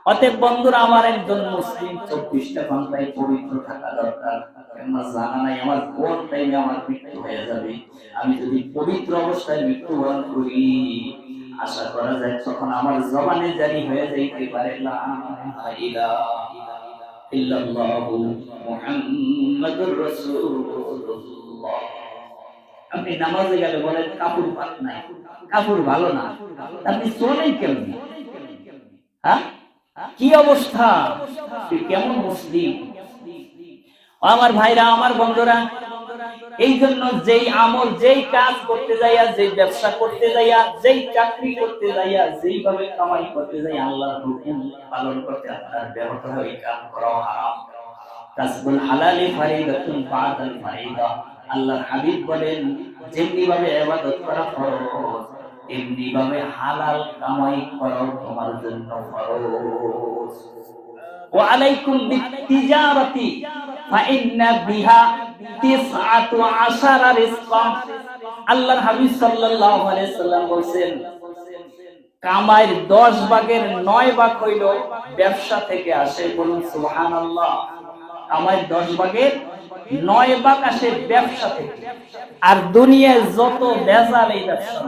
অতএব বন্ধুরা, আমার একজন মুসলিম 24টা ঘন্টায় পবিত্র থাকা দরকার। আমার জানা নাই আমার কোন টাইমে আমার মৃত্যু হয়ে যাবে। আমি যদি পবিত্র অবস্থায় মৃত্যুবরণ করি, আশা করা যায় তখন আমার জবানে জারি হয়ে যাইতে পারে লা ইলাহা ইল্লাল্লাহু মুহাম্মাদুর রাসূলুল্লাহ। আপনি নামাজে গেলে বলেন কাপড় পাক নাই, কাপড় ভালো না, আপনি চলেন কেমন? হ্যাঁ, কি অবস্থা? কেমন মুসলিম? আমার ভাইরা, আমার বন্ধুরা, এই জন্য যেই আমল, যেই কাজ করতে যাইয়া, যেই ব্যবসা করতে যাইয়া, যেই চাকরি করতে যাইয়া, যেইভাবে কামাই করতে যাই, আল্লাহর হুকুম পালন করতে আপনার ব্যাহত হয়, কাজ করা হারাম। কাসবুল হালালি ফারিদাতুন বাদাল ফারিদা। আল্লাহর হাবিব বলেন, যেমনি ভাবে ইবাদত করা ফরজ, তেমনি ভাবে হালাল কামাই করা তোমার জন্য ফরজ। ওয়া আলাইকুম বিতিজারাতি ফাইন্না বিহা 19 রিজকান। আল্লাহর হাবিব সাল্লাল্লাহু আলাইহি সাল্লাম বলেন, কামাইয়ের 10 ভাগের 9 ভাগ হইল ব্যবসা থেকে আসে। বলুন সুবহানাল্লাহ। কামাইয়ের 10 ভাগের 9 ভাগ আসে ব্যবসা থেকে। আর দুনিয়ায় যত ভেজাল এই ব্যবসা।